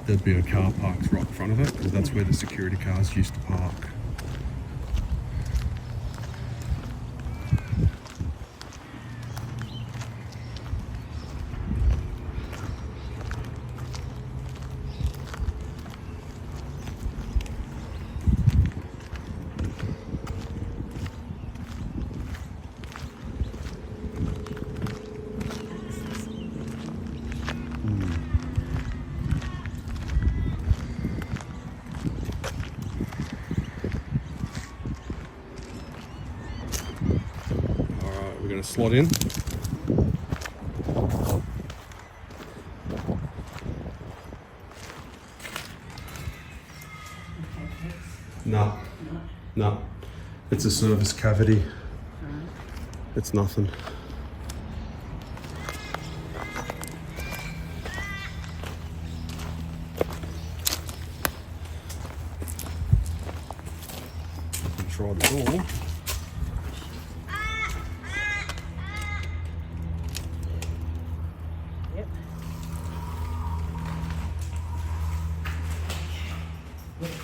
there'd be a car parked right in front of it, because that's where the security cars used to park. We're going to slot in. No. It's a service cavity. It's nothing. Try the door.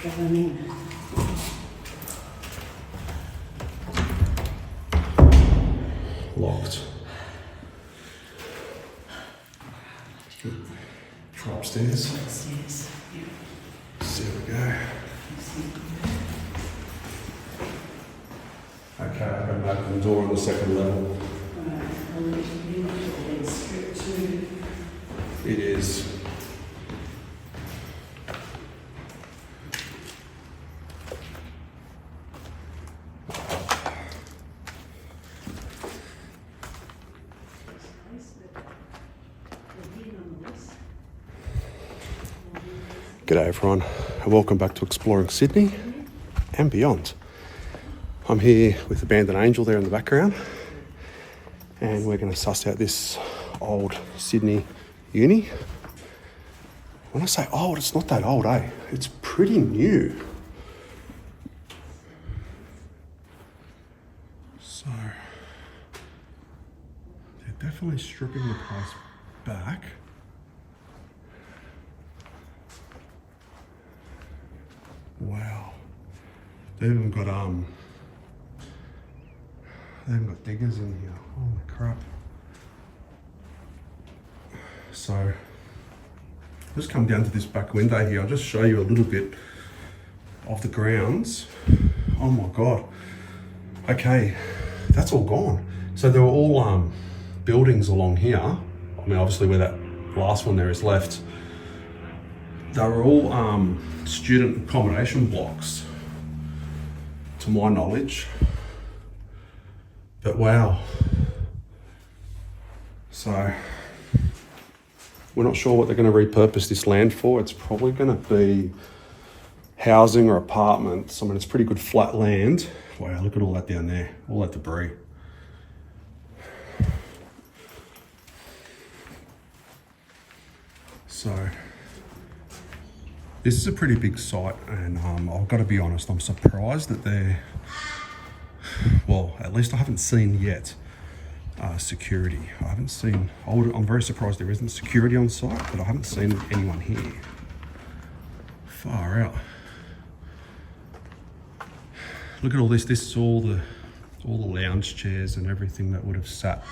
Going in. Locked. Try upstairs. Upstairs. Yeah. So there we go. Okay, I'm going to open the door on the second level. It is. G'day everyone, and welcome back to Exploring Sydney and beyond. I'm here with Abandoned Angel there in the background, and we're going to suss out this old Sydney uni. When I say old, it's not that old, eh? It's pretty new. So, they're definitely stripping the place back. Wow. They even got diggers in here. Holy crap. So just come down to this back window here. I'll just show you a little bit of the grounds. Oh my god. Okay, that's all gone. So there were all buildings along here. I mean, obviously where that last one there is left. They were all student accommodation blocks, to my knowledge. But wow. So we're not sure what they're going to repurpose this land for. It's probably going to be housing or apartments. I mean, it's pretty good flat land. Wow, look at all that down there, all that debris. So this is a pretty big site, and I've got to be honest, I'm surprised that they're, well, at least I haven't seen yet security. I haven't seen, I'm very surprised there isn't security on site, but I haven't seen anyone here. Far out. Look at all this. This is all the lounge chairs and everything that would have sat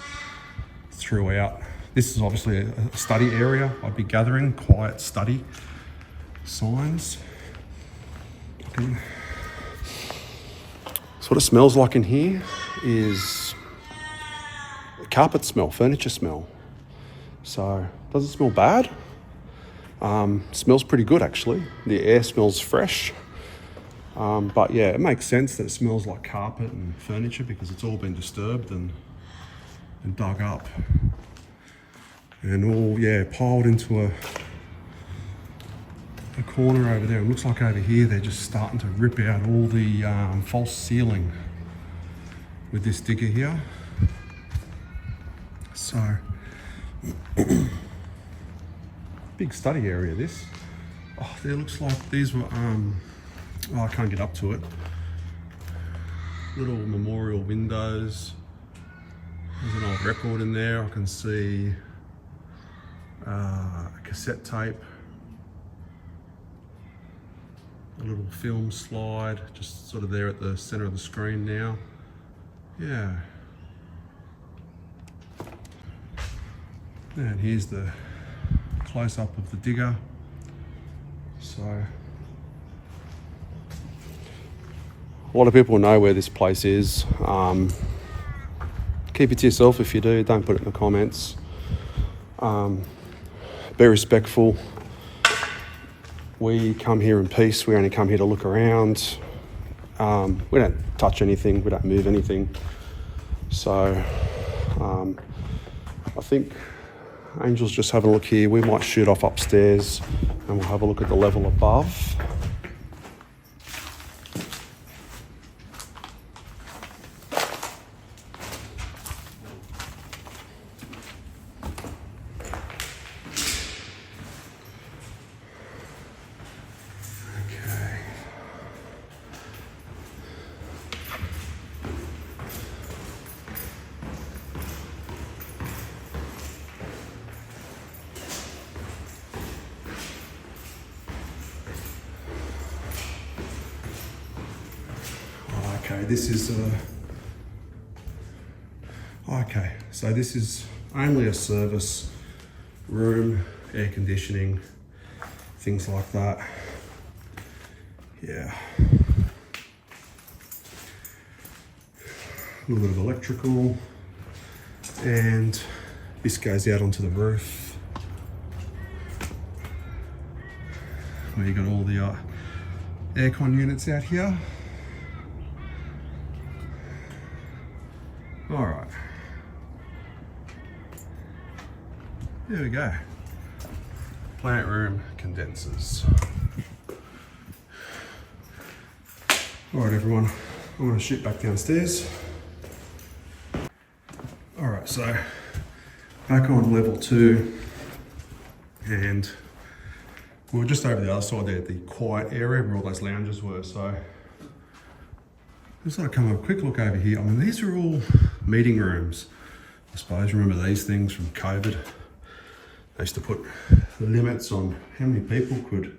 throughout. This is obviously a study area, I'd be gathering, quiet study. Signs. Okay. So what it smells like in here is a carpet smell, furniture smell. So doesn't smell bad. Smells pretty good actually. The air smells fresh. But yeah, it makes sense that it smells like carpet and furniture because it's all been disturbed and dug up. And all, yeah, piled into a corner over there. It looks like over here they're just starting to rip out all the false ceiling with this digger here. So big study area this. Oh, there looks like these were oh, I can't get up to it. Little memorial windows. There's an old record in there. I can see a cassette tape. A little film slide, just sort of there at the center of the screen now. Yeah. And here's the close-up of the digger. So, a lot of people know where this place is. Keep it to yourself if you do, don't put it in the comments. Be respectful. We come here in peace, we only come here to look around. We don't touch anything, we don't move anything. So, I think Angel's just having a look here. We might shoot off upstairs and we'll have a look at the level above. Okay, this is okay, so this is only a service room, air conditioning, things like that. Yeah. A little bit of electrical, and this goes out onto the roof where you got all the aircon units out here. All right, there we go. Plant room, condensers. All right, everyone, I'm gonna shoot back downstairs. All right, so back on level 2, and we were just over the other side there, the quiet area where all those lounges were. So just thought I'd come have a quick look over here. I mean, these are all meeting rooms. I suppose, remember these things from COVID? They used to put limits on how many people could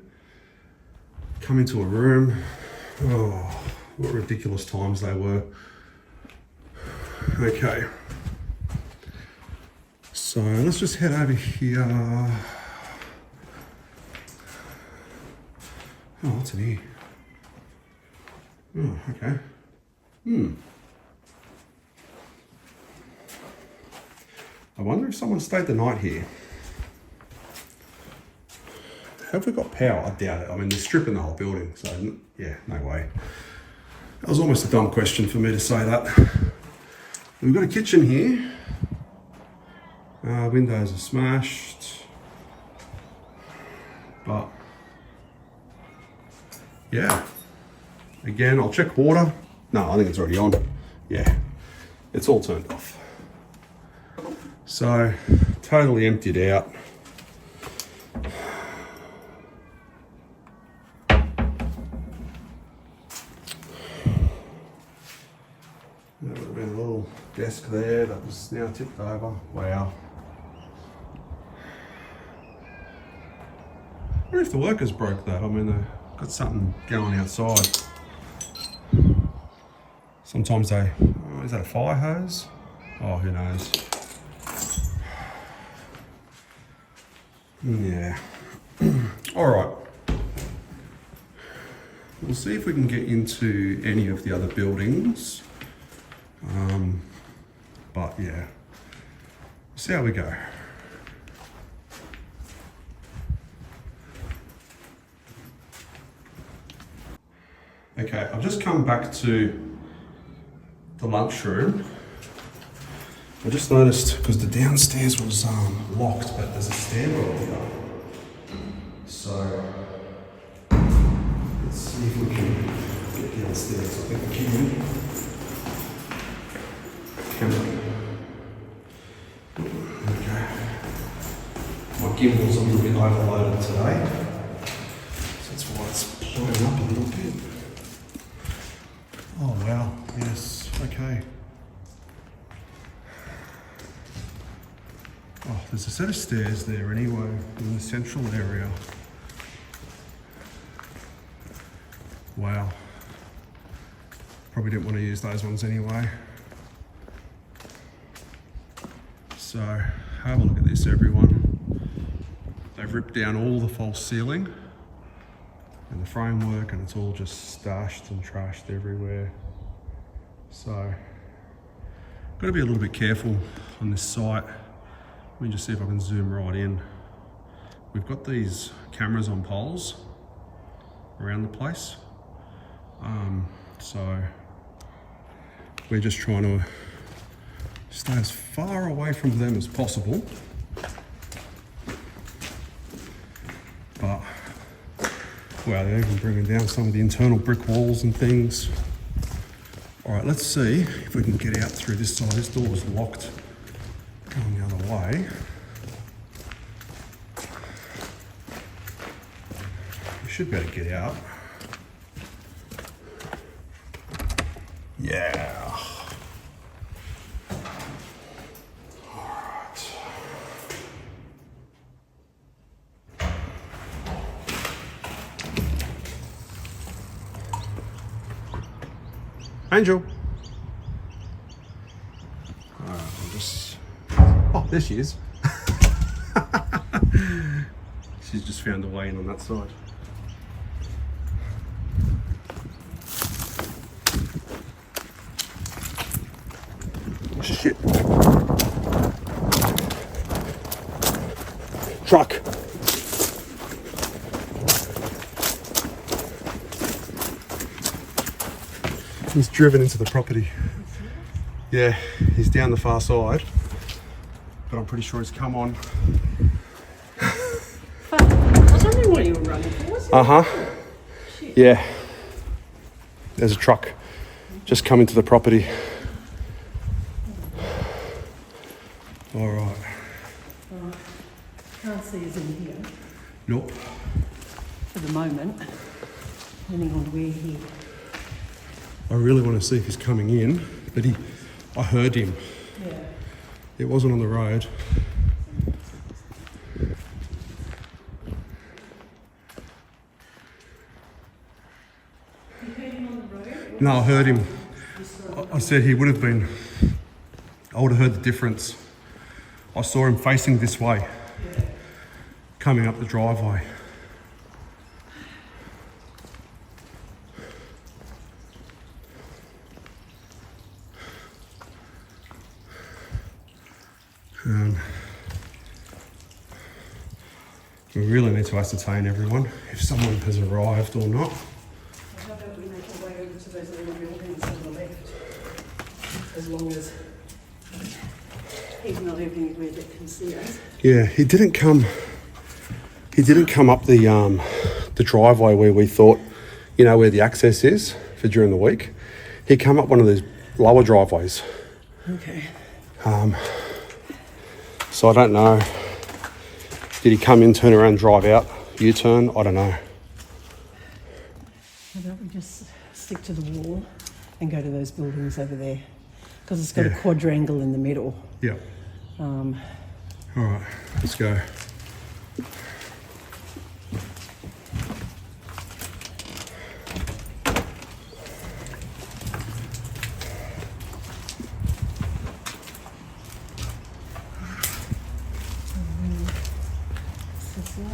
come into a room. Oh, what ridiculous times they were. Okay. So let's just head over here. Oh, what's in here? Oh, okay. I wonder if someone stayed the night here. Have we got power? I doubt it. I mean, they're stripping the whole building, so yeah, no way. That was almost a dumb question for me to say that. We've got a kitchen here. Windows are smashed. But, yeah. Again, I'll check water. No, I think it's already on. Yeah, it's all turned off. So, totally emptied out. There would have been a little desk there that was now tipped over. Wow. I wonder if the workers broke that. I mean, they've got something going outside. Sometimes they, oh, is that a fire hose? Oh, who knows? Yeah. All right. We'll see if we can get into any of the other buildings. But yeah, see how we go. Okay, I've just come back to the lunchroom. I just noticed, because the downstairs was locked, but there's a stairwell here. So, let's see if we can get downstairs. I think we can. Okay. My gimbal's a little bit overloaded today. So that's why it's playing up a little bit. Oh wow, yes, okay. Oh, there's a set of stairs there anyway, in the central area. Wow. Probably didn't want to use those ones anyway. So have a look at this, everyone. They've ripped down all the false ceiling and the framework, and it's all just stashed and trashed everywhere. So got to be a little bit careful on this site. Let me just see if I can zoom right in. We've got these cameras on poles around the place. So we're just trying to stay as far away from them as possible. But, wow, they're even bringing down some of the internal brick walls and things. All right, let's see if we can get out through this side. This door was locked going the other way. We should be able to get out. Yeah. All right. Angel. I'll just... Oh, there she is. She's just found a way in on that side. Shit. Truck. He's driven into the property. Yeah, he's down the far side, but I'm pretty sure he's come on. I was wondering what you were running for, wasn't it? Uh-huh. Yeah. There's a truck just come into the property. All right. Can't see us in here Nope. for the moment, depending on where he... I really want to see if he's coming in, but I heard him. Yeah. It wasn't on the road. You heard him on the road? No, I heard him. I said he would have been. I would have heard the difference. I saw him facing this way, coming up the driveway. We really need to ascertain, everyone, if someone has arrived or not. How about we make our way over to those little buildings on the left? As long as he's not even where they can see us. Yeah, he didn't come up the driveway where we thought, you know, where the access is for during the week. He came up one of these lower driveways. Okay. So I don't know. Did he come in, turn around, drive out, U-turn? I don't know. How about we just stick to the wall and go to those buildings over there? Because it's got a quadrangle in the middle. Yeah. All right, let's go.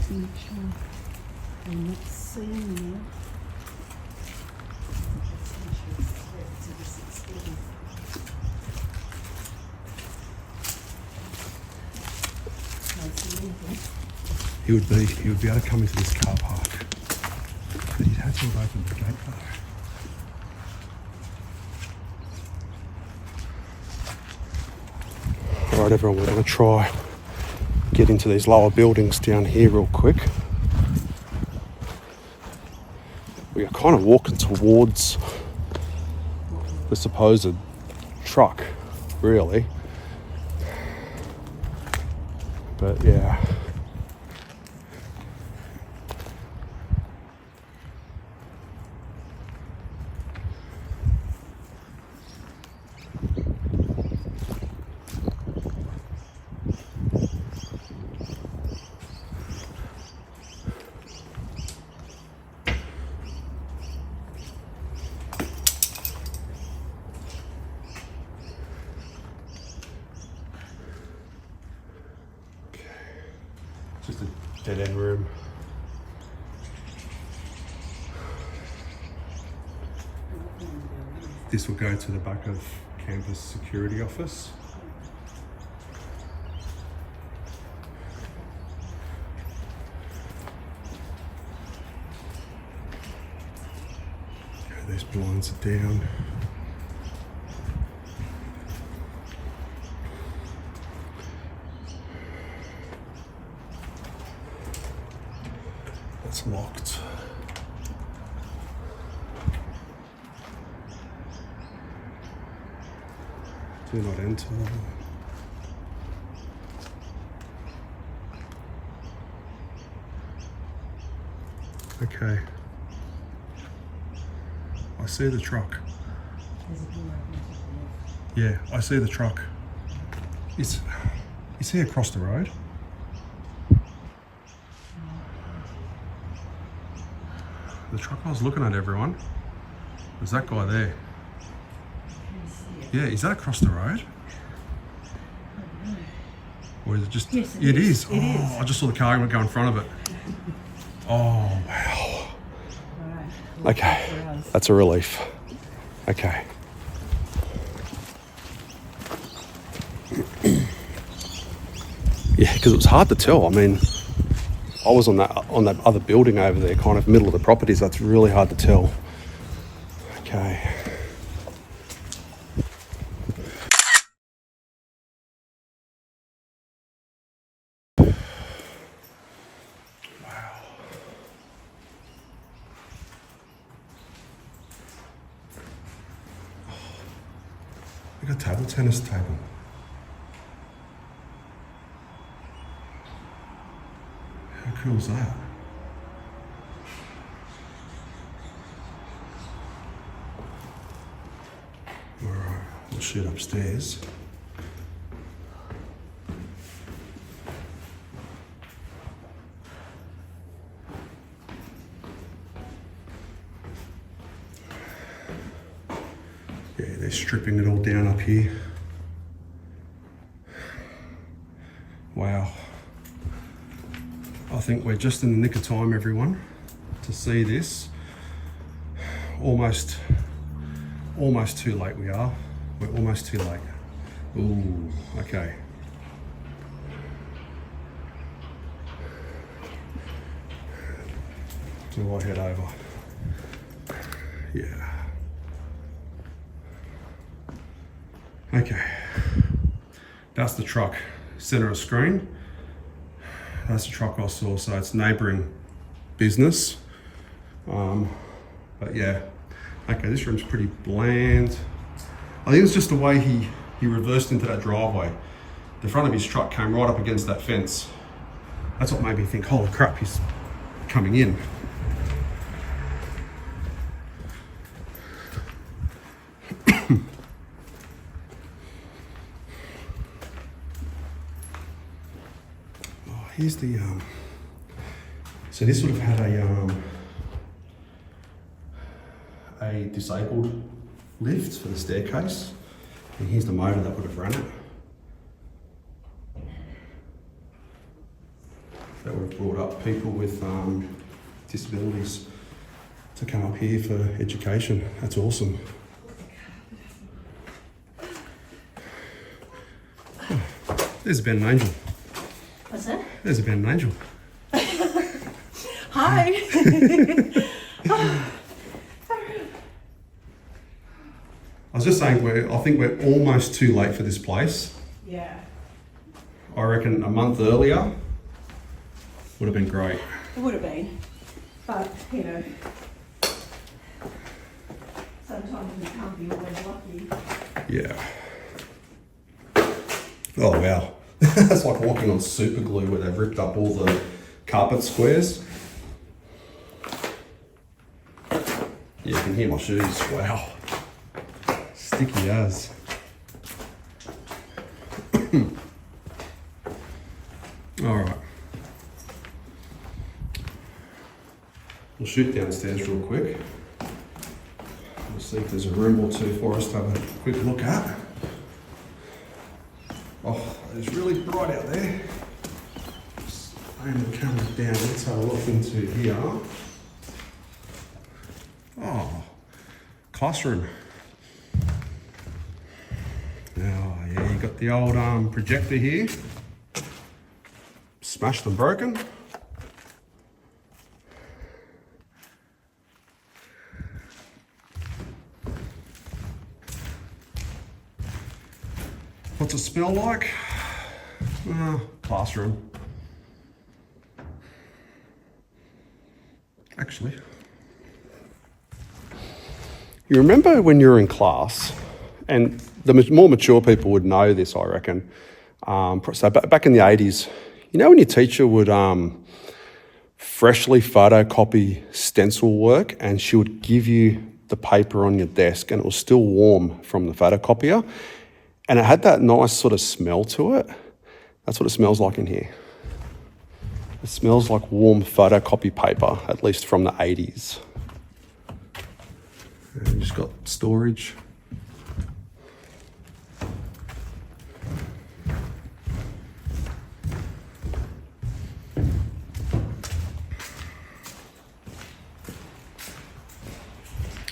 Make sure I'm not seeing you. He would be able to come into this car park, but he'd have to have opened the gate though. All right, everyone, we're going to try get into these lower buildings down here real quick. We are kind of walking towards the supposed truck, really. But yeah. dead end room. This will go to the back of campus security office. Okay, these blinds are down. It's locked. Do not enter. Okay. I see the truck. Yeah, I see the truck. Is he across the road? The truck I was looking at, everyone. There's that guy there. Yeah, is that across the road? Or is it just... Yes, it is. It is. I just saw the car go in front of it. Oh, wow. Right. Okay, that's a relief. Okay. Yeah, because it was hard to tell. I mean, I was on that other building over there, kind of middle of the properties. That's really hard to tell. Okay. Look at a table tennis table. How cool is that? Alright, we'll shoot upstairs. Yeah, they're stripping it all down up here. Wow. I think we're just in the nick of time, everyone, to see this. Almost too late we are. We're almost too late. Ooh, okay. Do I head over? Yeah. Okay, that's the truck, center of screen. That's the truck I saw, so it's neighbouring business. But yeah, okay, this room's pretty bland. I think it's just the way he reversed into that driveway. The front of his truck came right up against that fence. That's what made me think, holy crap, he's coming in. Here's the, so this would have had a disabled lift for the staircase. And here's the motor that would have run it. That would have brought up people with disabilities to come up here for education. That's awesome. Oh, there's Ben and Angel. What's that? There's a Ben and Angel. Hi. I was just saying, I think we're almost too late for this place. Yeah. I reckon a month earlier would have been great. It would have been, but you know, sometimes you can't be always lucky. Yeah. Oh wow. That's like walking on super glue where they've ripped up all the carpet squares. Yeah, you can hear my shoes. Wow. Sticky as. Alright. We'll shoot downstairs real quick. We'll see if there's a room or two for us to have a quick look at. Oh, it's really bright out there. Aim the camera down. Let's have a look into here. Oh, classroom. Oh yeah, you got the old projector here. Smashed and broken. What's it smell like? Classroom. Actually, you remember when you were in class, and the more mature people would know this, I reckon. So back in the 80s, you know when your teacher would freshly photocopy stencil work, and she would give you the paper on your desk and it was still warm from the photocopier, and it had that nice sort of smell to it. That's what it smells like in here. It smells like warm photocopy paper, at least from the 80s. And just got storage.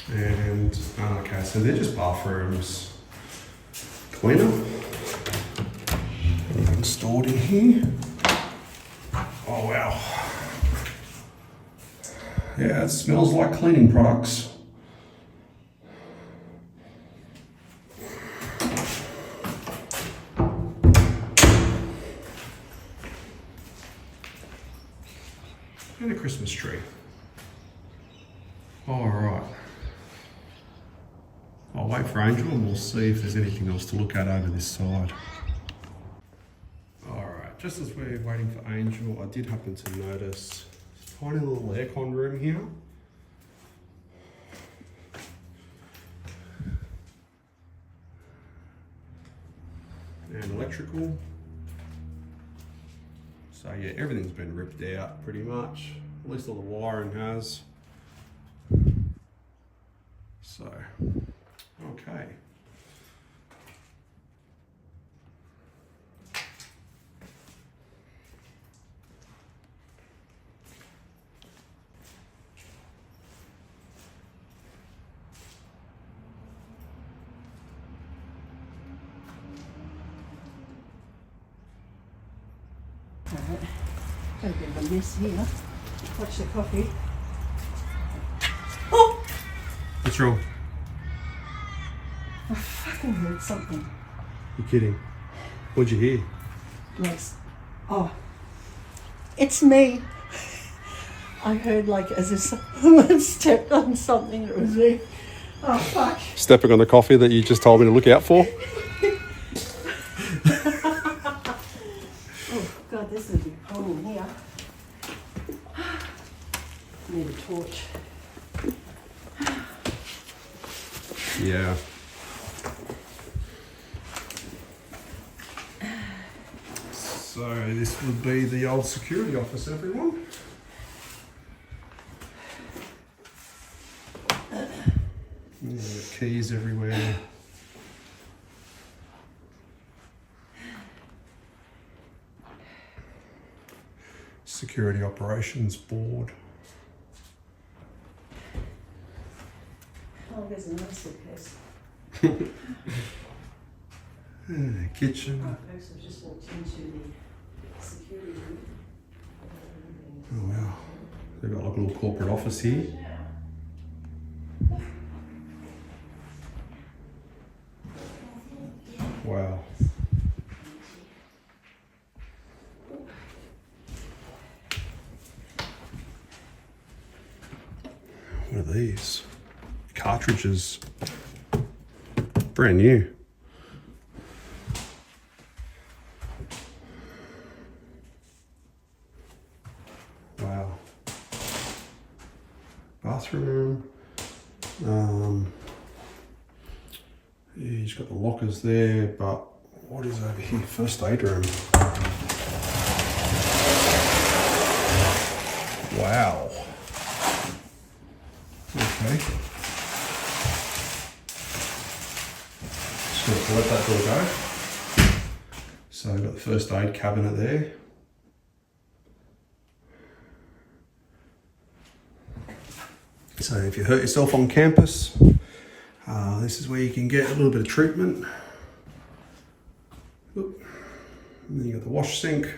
And, okay, so they're just bathrooms. Cleaner. Anything stored in here? Oh wow. Yeah, it smells like cleaning products. And a Christmas tree. All right. I'll wait for Angel and we'll see if there's anything else to look at over this side. Just as we're waiting for Angel, I did happen to notice a tiny little aircon room here. And electrical. So yeah, everything's been ripped out pretty much. At least all the wiring has. So, okay. Alright, got a bit of a mess here. Watch the coffee. Oh! What's wrong? I fucking heard something. You're kidding. What'd you hear? Yes. Oh, it's me. I heard like as if someone stepped on something. It was me. Oh fuck. Stepping on the coffee that you just told me to look out for? Oh god, this is a big problem here. Need a torch. Yeah. So this would be the old security office, everyone. Yeah, keys everywhere. Security operations board. Oh, there's another suitcase. Kitchen. Folks have just walked into the security room. Oh wow. They've got like a little corporate office here. Wow. What are these? Cartridges. Brand new. Wow. Bathroom. Yeah, he's got the lockers there, but what is over here? First aid room. Wow. Okay. Just gonna let that door go. So I've got the first aid cabinet there. So if you hurt yourself on campus, this is where you can get a little bit of treatment. Oop. And then you got the wash sink.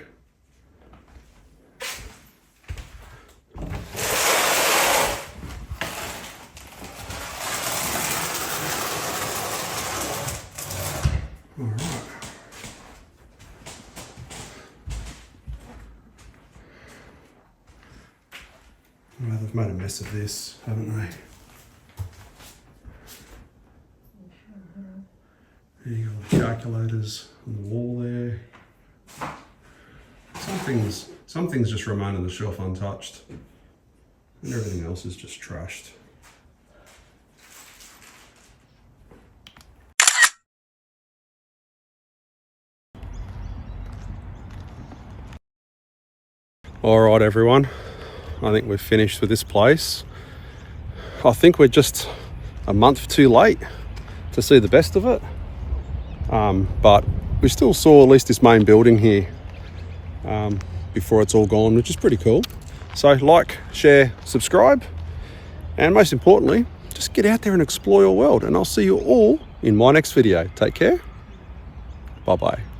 All right. Well, they've made a mess of this, haven't they? There you got the calculators on the wall there. Some things just remain on the shelf untouched, and everything else is just trashed. All right, everyone. I think we've finished with this place. I think we're just a month too late to see the best of it. But we still saw at least this main building here before it's all gone, which is pretty cool. So like, share, subscribe, and most importantly, just get out there and explore your world. And I'll see you all in my next video. Take care. Bye-bye.